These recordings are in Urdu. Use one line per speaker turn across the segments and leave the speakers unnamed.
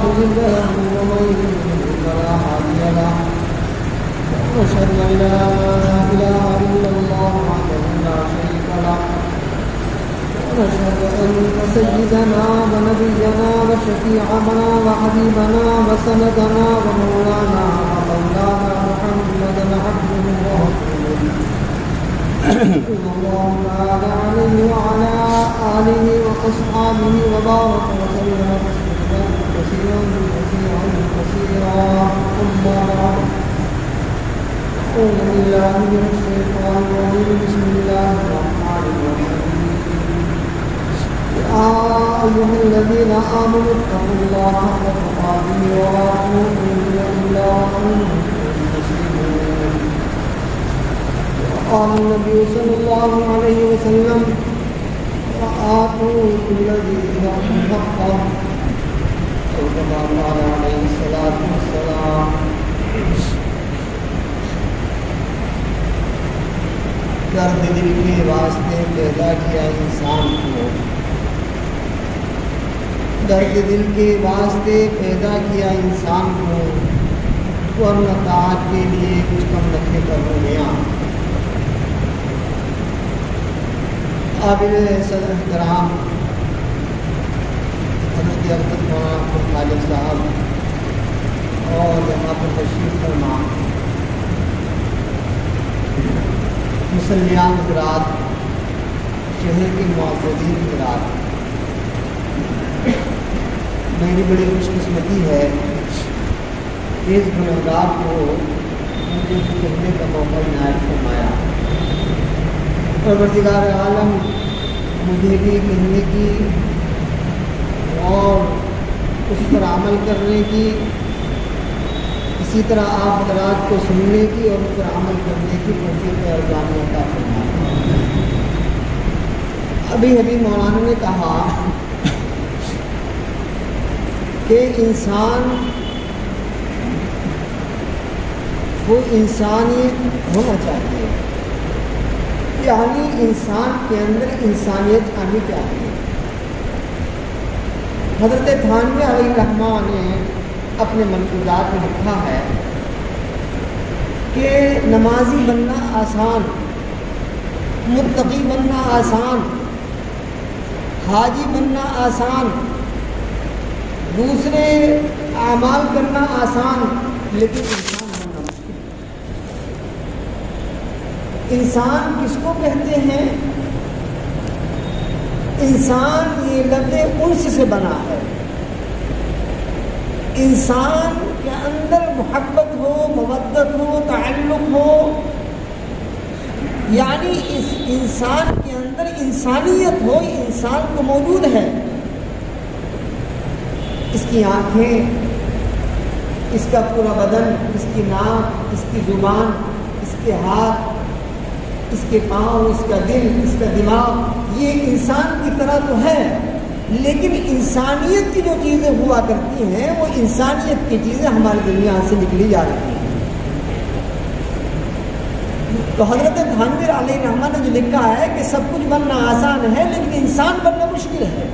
مضل له ومن يضلل فلا هادي له وأشهد أن لا إله إلا الله وحده لا شريك له ونشهد أن سيدنا ونبينا وشفيعنا وحبيبنا وسندنا ومولانا محمدا عبده ورسوله صلى الله تعالى عليه وعلى آله وأصحابه وبارك وسلم تسليما كثيرا أما بعد أعوذ بالله من الشيطان الرجيم بسم الله الرحمن الرحيم يا أيها الذين آمنوا اتقوا الله حق تقاته ولا تموتن إلا وأنتم مسلمون وقال النبي صلى الله عليه وسلم وآتوا كل ذي حقه أو كما قال عليه الصلاة والسلام درد دل کے واسطے پیدا کیا انسان کو، درد دل کے واسطے پیدا کیا انسان کو، ورنہ طاعت کے لیے کچھ کم رکھے پر ہو گیا۔ قابل صدر احترام حضرت عبد مولانا خالد صاحب اور یہاں پر تشریف فرما مسلیان حضرات، شہر کے معززین حضرات، میری بڑی خوش قسمتی ہے کہ اس گنہگار کو مجھے کہنے کا موقع عنایت فرمایا، پروردگار عالم مجھے بھی کہنے کی اور اس پر عمل کرنے کی، اسی طرح آپ حضرات کو سننے کی اور اس پر عمل کرنے کی توفیق اور جامع عطا فرمائے۔ ابھی مولانا نے کہا کہ انسان وہ انسانیت ہونا چاہیے، یعنی انسان کے اندر انسانیت آنی چاہیے۔ حضرت تھانوی علیہ الرحمٰن نے اپنے منقولات میں لکھا ہے کہ نمازی بننا آسان، متقی بننا آسان، حاجی بننا آسان، دوسرے اعمال کرنا آسان، لیکن انسان بننا مشکل۔ انسان کس کو کہتے ہیں؟ انسان یہ لفظ انس سے بنا ہے۔ انسان کے اندر محبت ہو، مودت ہو، تعلق ہو، یعنی اس انسان کے اندر انسانیت ہو، انسان کو موجود ہے۔ اس کی آنکھیں، اس کا پورا بدن، اس کی ناک، اس کی زبان، اس کے ہاتھ، اس کے پاؤں، اس کا دل، اس کا دماغ، یہ انسان کی طرح تو ہے، لیکن انسانیت کی جو چیزیں ہوا کرتی ہیں وہ انسانیت کی چیزیں ہماری دنیا سے نکلی جا رہی ہیں۔ تو حضرت تھانوی علیہ الرحمٰن نے جو لکھا ہے کہ سب کچھ بننا آسان ہے لیکن انسان بننا مشکل ہے۔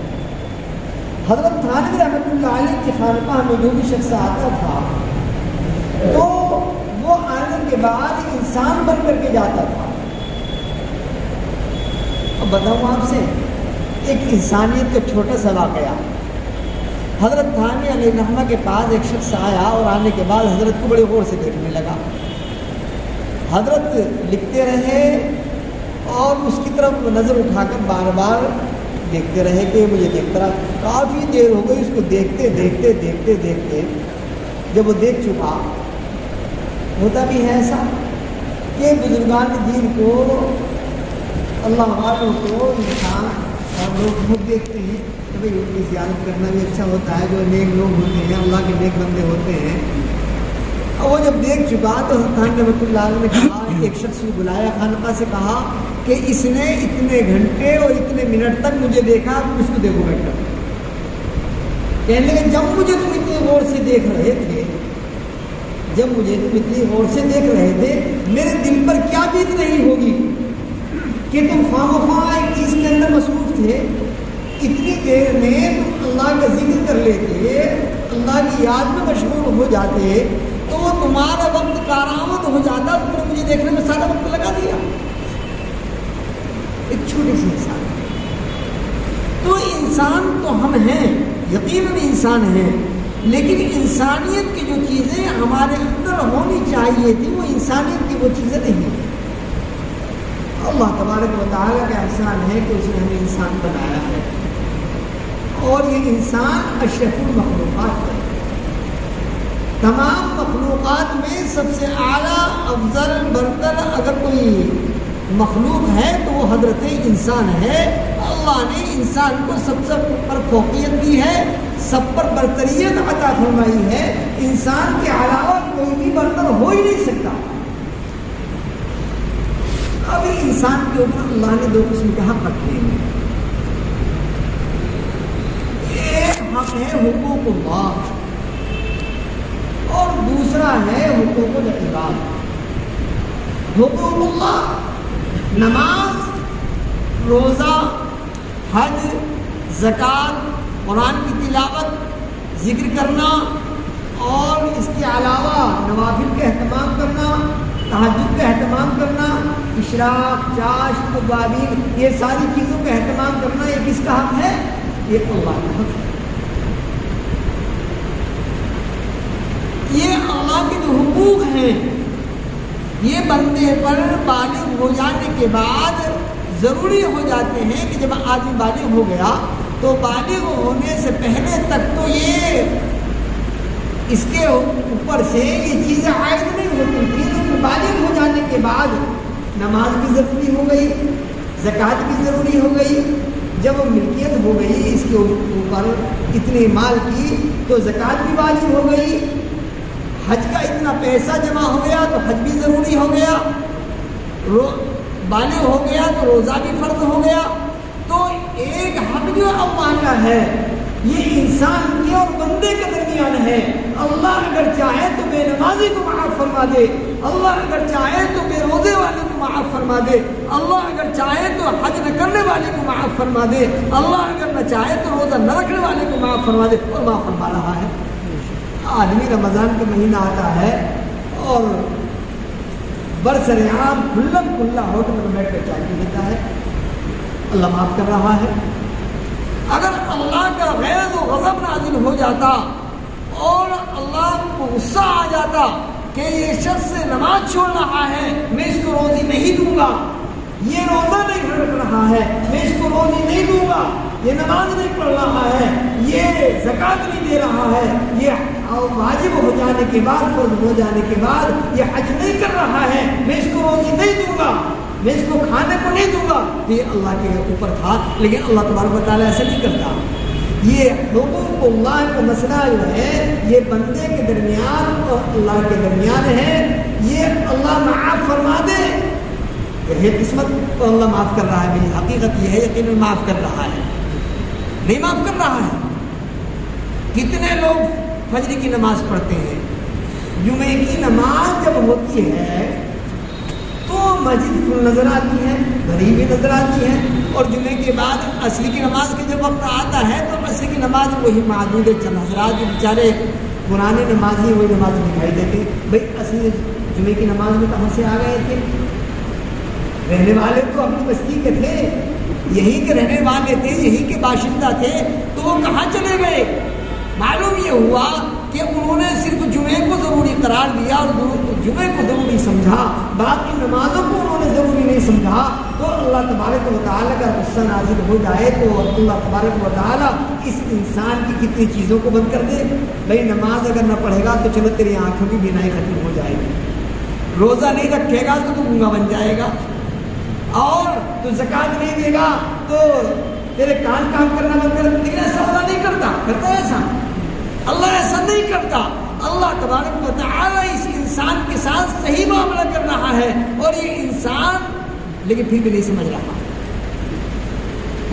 حضرت تھانوی رحمۃ اللہ علیہ کی خانقاہ میں جو بھی شخص آتا تھا تو وہ آنے کے بعد انسان بن کر کے جاتا تھا۔ اب بتاؤں آپ سے ایک انسانیت کا چھوٹا سا واقعہ۔ حضرت تھانوی علیہ الرحمٰن کے پاس ایک شخص آیا اور آنے کے بعد حضرت کو بڑے غور سے دیکھنے لگا۔ حضرت لکھتے رہے اور اس کی طرف نظر اٹھا کر بار بار دیکھتے رہے کہ مجھے دیکھتا رہا۔ کافی دیر ہو گئی اس کو دیکھتے دیکھتے دیکھتے دیکھتے جب وہ دیکھ چکا، ہوتا بھی ہے ایسا کہ بزرگان دین کو، اللہ والوں کو انسان اور لوگ خود دیکھتے ہیں کہ بھائی ان کی زیارت کرنا بھی اچھا ہوتا ہے، جو نیک لوگ ہوتے ہیں، اللہ کے نیک بندے ہوتے ہیں۔ اور وہ جب دیکھ چکا تو حضرت رحمۃ اللہ علیہ نے کہا، ایک شخص کو بلایا خانقاہ سے، کہا کہ اس نے اتنے گھنٹے اور اتنے منٹ تک مجھے دیکھا، تم اس کو دیکھو بیٹھ کر۔ کہنے لگے جب مجھے تم اتنے غور سے دیکھ رہے تھے، جب مجھے تم اتنی غور سے دیکھ رہے تھے، میرے دل پر کیا بیت رہی ہوگی کہ تم خواہ ایک چیز کے اندر مصروف تھے، اتنی دیر میں تم اللہ کا ذکر کر لیتے، اللہ کی یاد میں مشغول ہو جاتے تو وہ تمہارا وقت کارآمد ہو جاتا. تم نے مجھے دیکھنے میں سارا وقت لگا دیا. ایک چھوٹی سی مثال. تو انسان تو ہم ہیں, یقیناً انسان ہیں, لیکن انسانیت کی جو چیزیں ہمارے اندر ہونی چاہیے تھی وہ انسانیت کی وہ چیزیں نہیں ہیں. اللہ تبارک و تعالیٰ کا احسان ہے کہ اس نے ہمیں انسان بنایا ہے, اور یہ انسان اشرف المخلوقات ہے. تمام مخلوقات میں سب سے اعلیٰ افضل برتر اگر کوئی مخلوق ہے تو وہ حضرت انسان ہے. اللہ نے انسان کو سب سے پر فوقیت دی ہے, سب پر برتریت عطا فرمائی ہے. انسان کے علاوہ کوئی بھی برتر ہو ہی نہیں سکتا. ابھی انسان کے اوپر اللہ نے دو قسم کے حق رکھے ہیں. ایک حق ہے حقوق اللہ اور دوسرا ہے حقوق العباد. حقوق اللہ نماز, روزہ, حج, زکوٰۃ, قرآن کی تلاوت, ذکر کرنا, اور اس کے علاوہ نوافل کا اہتمام کرنا, تہجد کا اہتمام کرنا, اشراق, چاشت, توابین, یہ ساری چیزوں کا اہتمام کرنا, یہ کس کا حق ہے؟ یہ اللہ کا حق ہے. یہ اللہ کے جو حقوق ہیں یہ بندے پر بالغ ہو جانے کے بعد ضروری ہو جاتے ہیں کہ جب آدمی بالغ ہو گیا تو بالغ ہونے سے پہلے تک تو یہ اس کے اوپر سے یہ چیزیں عائد نہیں ہوتی تھیں. لیکن بالغ ہو جانے کے بعد نماز بھی ضروری ہو گئی, زکوٰۃ بھی ضروری ہو گئی. جب وہ ملکیت ہو گئی اس کے اوپر اتنے مال کی تو زکوٰۃ بھی واجب ہو گئی. حج کا اتنا پیسہ جمع ہو گیا تو حج بھی ضروری ہو گیا. بالغ ہو گیا تو روزہ بھی فرض ہو گیا. تو ایک حق جو اللہ کا ہے یہ انسان کے اور بندے کے درمیان ہے. اللہ اگر چاہے تو بے نمازی کو معاف فرما دے, اللہ اگر چاہے تو بے روزے والے کو معاف فرما دے, اللہ اگر چاہے تو حج نہ کرنے والے کو معاف فرما دے, اللہ اگر نہ چاہے تو روزہ نہ رکھنے والے کو معاف فرما دے, اور معاف فرما رہا ہے. آدمی رمضان کا مہینہ آتا ہے اور برسر عام کھلم کھلا ہوٹل میں بیٹھ کر چائے پی لیتا ہے, اللہ معاف کر رہا ہے. اگر اللہ کا غیظ و غضب نازل ہو جاتا اور اللہ کو غصہ آ جاتا کہ یہ شخص سے نماز چھوڑ رہا ہے, میں اس کو روزی نہیں دوں گا, یہ روزہ نہیں رکھ رہا ہے, میں اس کو روزی نہیں دوں گا, یہ نماز نہیں پڑھ رہا ہے, یہ زکوٰۃ نہیں دے رہا ہے, یہ واجب ہو جانے کے بعد, فرض ہو جانے کے بعد یہ حج نہیں کر رہا ہے, میں اس کو روزی نہیں دوں گا, میں اس کو کھانے کو نہیں دوں گا, یہ اللہ کے اوپر تھا. لیکن اللہ تبارک و تعالیٰ ایسا نہیں کرتا. یہ حقوق اللہ کا مسئلہ جو ہے یہ بندے کے درمیان اور اللہ کے درمیان ہے. یہ اللہ معاف فرما دے, یہ قسمت کو اللہ معاف کر رہا ہے. میری حقیقت یہ ہے یقیناً معاف کر رہا ہے, نہیں معاف کر رہا ہے. کتنے لوگ فجر کی نماز پڑھتے ہیں, جمعے کی نماز جب ہوتی ہے تو مسجد کھل نظر آتی ہے, گھڑی بھی نظر آتی ہے, اور جمعے کے بعد عصر کی نماز کے جب وقت آتا ہے تو عصر کی نماز وہی معدود چند حضرات جو بیچارے پرانے نمازی وہی نماز دکھائی دیتے. بھائی عصر جمعے کی نماز میں کہاں سے آ گئے تھے؟ رہنے والے تو اپنی بستی کے تھے, یہی کے رہنے والے تھے, یہی کے باشندہ تھے, تو وہ کہاں چلے گئے؟ معلوم یہ ہوا کہ انہوں نے صرف جمعے کو ضروری قرار دیا اور جمعے کو ضروری سمجھا, باقی نمازوں کو انہوں نے ضروری نہیں سمجھا. تو اللہ تبارک و تعالیٰ کا غصہ نازل ہو جائے تو اللہ تبارک و تعالیٰ اس انسان کی کتنی چیزوں کو بند کر دے. بھائی نماز اگر نہ پڑھے گا تو چلو تیری آنکھوں کی بینائی ختم ہو جائے گی, روزہ نہیں رکھے گا تو گنگا بن جائے گا, اور تو زکوٰۃ نہیں دے گا تو تیرے کان کام کرنا بند کر. لیکن ایسا اللہ نہیں کرتا. کرتا ہے ایسا؟ اللہ ایسا نہیں کرتا. اللہ تبارک و تعالیٰ اس انسان کے ساتھ صحیح معاملہ کر رہا ہے, اور یہ انسان لیکن پھر بھی نہیں سمجھ رہا,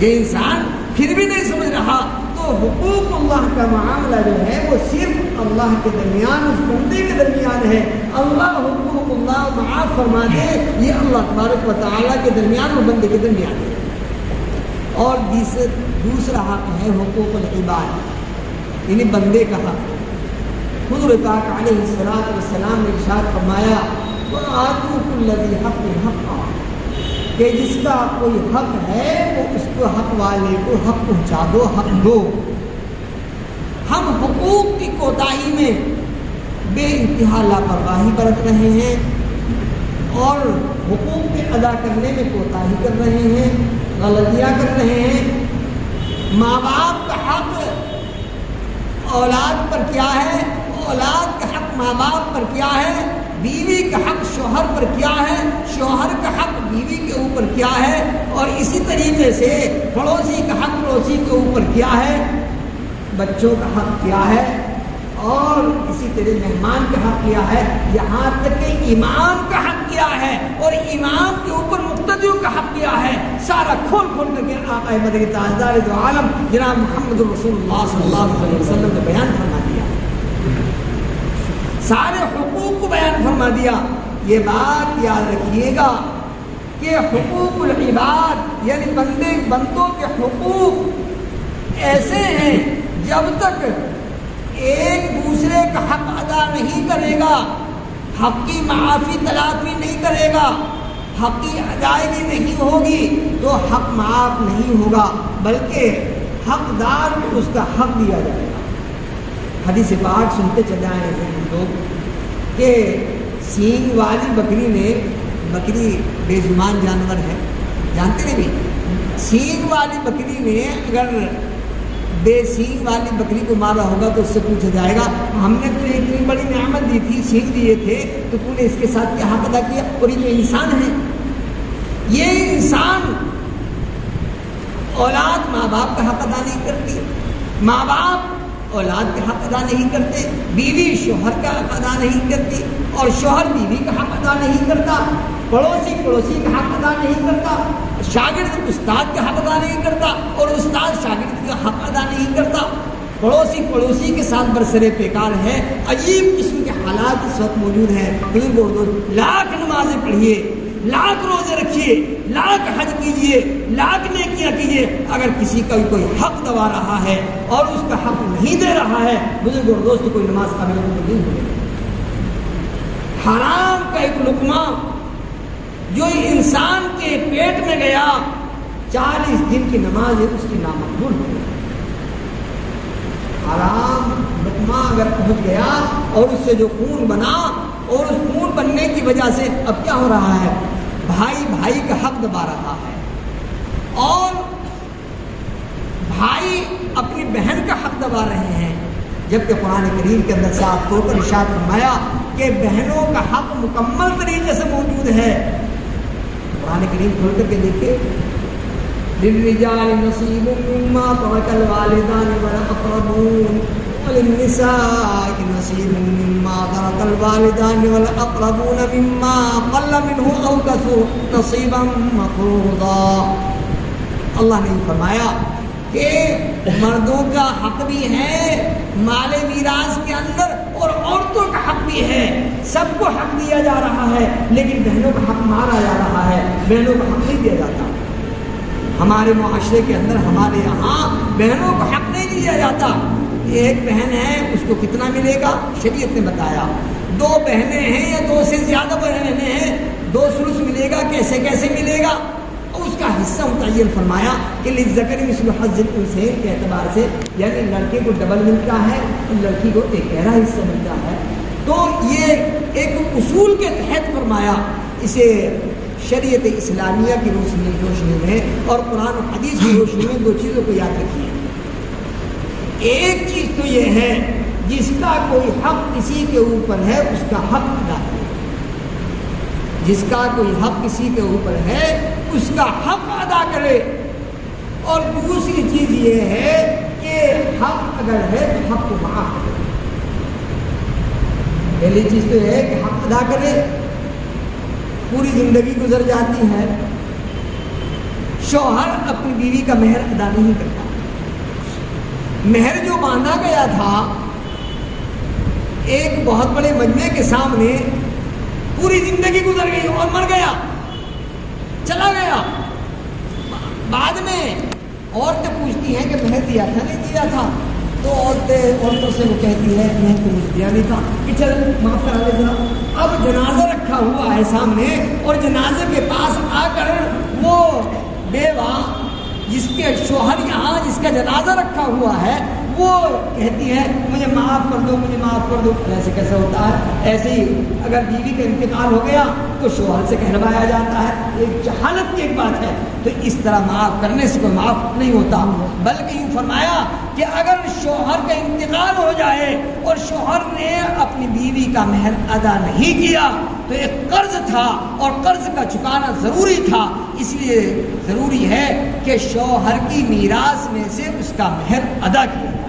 یہ انسان پھر بھی نہیں سمجھ رہا. تو حقوق اللہ کا معاملہ جو ہے وہ صرف اللہ کے درمیان, اس بندے کے درمیان ہے. اللہ حقوق اللہ معاف فرما دے, یہ اللہ تبارک و تعالیٰ کے درمیان اور بندے کے درمیان ہے. اور دوسرا حق ہے حقوق العباد. یعنی بندے کا حق. حضور پاک علیہ الصلوۃ والسلام نے ارشاد فرمایا وَآتُوا كُلَّ ذِي حَقٍّ حَقَّهُ کہ جس کا کوئی حق ہے وہ اس کو حق والے کو حق پہنچا دو، حق دو. ہم حقوق کی کوتاہی میں بے انتہا لاپرواہی برت رہے ہیں اور حقوق کے ادا کرنے میں کوتاہی کر رہے ہیں، غلطیاں کر رہے ہیں. ماں باپ کا حق اولاد پر کیا ہے، اولاد کا حق ماں باپ پر کیا ہے، بیوی کا حق شوہر پر کیا ہے، شوہر کا حق بیوی کے اوپر کیا ہے، اور اسی طریقے سے پڑوسی کا حق پڑوسی کے اوپر کیا ہے، بچوں کا حق کیا ہے، اور اسی طرح مہمان کا حق کیا ہے، یہاں تک کہ امام کا حق کیا ہے اور امام کے اوپر مقتدیوں کا حق کیا ہے. سارا کھول کھول کر کے آقا مدنی تاجدار دو عالم جناب محمد رسول اللہ صلی اللہ علیہ وسلم نے بیان فرما دیا، سارے حقوق کو بیان فرما دیا. یہ بات یاد رکھیے گا کہ حقوق العباد یعنی بندوں کے حقوق ایسے ہیں جب تک ایک دوسرے کا حق ادا نہیں کرے گا، حق کی معافی تلافی نہیں کرے گا، حق کی ادائیگی نہیں ہوگی تو حق معاف نہیں ہوگا، بلکہ حقدار کو اس کا حق دیا جائے گا. حدیث پاک سنتے چلے آئے ہیں ہم لوگ کہ سینگ والی بکری نے، بکری بے زبان جانور ہے جانتے نہیں بھی، سینگ والی بکری نے اگر بے سینگ والی بکری کو مارا ہوگا تو اس سے پوچھا جائے گا ہم نے تجھے اتنی بڑی نعمت دی تھی، سینگ دیے تھے، تو تو نے اس کے ساتھ کیا حق ادا کیا؟ اور یہ انسان ہے، یہ انسان اولاد ماں باپ کا حق ادا نہیں کرتی، ماں باپ اولاد کا حق ادا نہیں کرتے، بیوی شوہر کا حق ادا نہیں کرتی اور شوہر بیوی کا حق ادا نہیں کرتا، پڑوسی پڑوسی کا حق ادا نہیں کرتا، شاگرد استاد کا حق ادا نہیں کرتا اور استاد شاگرد کا حق ادا نہیں کرتا، پڑوسی پڑوسی کے ساتھ برسر پیکار ہے. عجیب قسم کے حالات اس وقت موجود ہیں. لاکھ نمازیں پڑھیے، لاکھ روزے رکھیے، لاکھ حج کیجیے، لاکھ نیکیاں کیجیے، اگر کسی کا کوئی حق دبا رہا ہے اور اس کا حق نہیں دے رہا ہے، بزرگ اور دوست کوئی نماز قابل نہیں ہوگی. حرام کا ایک لقمہ جو انسان کے پیٹ میں گیا 40 دن کی نماز ہے اس کی نامقبول ہو گئی. حرام لقمہ اگر پہنچ گیا اور اس سے جو خون بنا اور اس خون بننے کی وجہ سے اب کیا ہو رہا ہے، بھائی بھائی کا حق دبا رہا ہے اور بھائی اپنی بہن کا حق دبا رہے ہیں، جبکہ قرآن کریم کے اندر صاف طور پر ارشاد فرمایا کہ بہنوں کا حق مکمل طریقے سے موجود ہے. قرآن کریم کھول کر کے دیکھیں، للرجال نصیب مما ترک الوالدان والاقربون وللنساء نصیب مما ترک الوالدان والاقربون مما قل منه او كثر نصیبا مفروضا. اللہ نے فرمایا کہ مردوں کا حق بھی ہے مال میراث کے اندر اور عورتوں کا حق بھی ہے، سب کو حق دیا جا رہا ہے، لیکن بہنوں کا حق مارا جا رہا ہے، بہنوں کا حق نہیں دیا جاتا. ہمارے معاشرے کے اندر ہمارے یہاں بہنوں کو حق نہیں دیا جاتا. ایک بہن ہے اس کو کتنا ملے گا؟ شریعت نے بتایا. 2 بہنیں ہیں یا 2 سے زیادہ بہنیں ہیں 2 ثلث ملے گا. کیسے کیسے ملے گا؟ اس کا حصہ متعین فرمایا کہ للذکر مثل حظ الانثیین کے اعتبار سے، یعنی لڑکے کو ڈبل ملتا ہے اور لڑکی کو 1 حصہ ملتا ہے. تو یہ ایک اصول کے تحت فرمایا. اسے شریعت اسلامیہ کی روشنی میں اور قرآن و حدیث کی روشنی میں 2 چیزوں کو یاد رکھیے. ایک چیز تو یہ ہے جس کا کوئی حق کسی کے اوپر ہے اس کا حق ادا کرے، جس کا کوئی حق کسی کے اوپر ہے اس کا حق ادا کرے. اور دوسری چیز یہ ہے کہ حق اگر ہے تو حق کو معاف کرے. پہلی چیز تو یہ ہے کہ حق ادا کرے. پوری زندگی گزر جاتی ہے، شوہر اپنی بیوی کا مہر ادا نہیں کرتا. مہر جو باندھا گیا تھا ایک بہت بڑے مجمع کے سامنے، پوری زندگی گزر گئی اور مر گیا، چلا گیا. بعد میں عورتیں پوچھتی ہیں کہ مہر دیا تھا نہیں دیا تھا. تو عورتوں سے وہ کہتی ہے نہیں تو مجھے دیا نہیں تھا کہ چل معاف کرا لے ذرا. اب جنازہ رکھا ہوا ہے سامنے اور جنازے کے پاس آ کر وہ بیوہ جس کے شوہر یہاں جس کا جنازہ رکھا ہوا ہے وہ کہتی ہے مجھے معاف کر دو مجھے معاف کر دو. ایسے کیسے ہوتا ہے؟ ایسے ہی اگر بیوی کا انتقال ہو گیا تو شوہر سے کہلوایا جاتا ہے. ایک جہالت کی ایک بات ہے. تو اس طرح معاف کرنے سے کوئی معاف نہیں ہوتا، بلکہ یوں فرمایا کہ اگر شوہر کا انتقال ہو جائے اور شوہر نے اپنی بیوی کا مہر ادا نہیں کیا تو ایک قرض تھا اور قرض کا چکانا ضروری تھا. اس لیے ضروری ہے کہ شوہر کی میراث میں سے اس کا مہر ادا کیا جائے.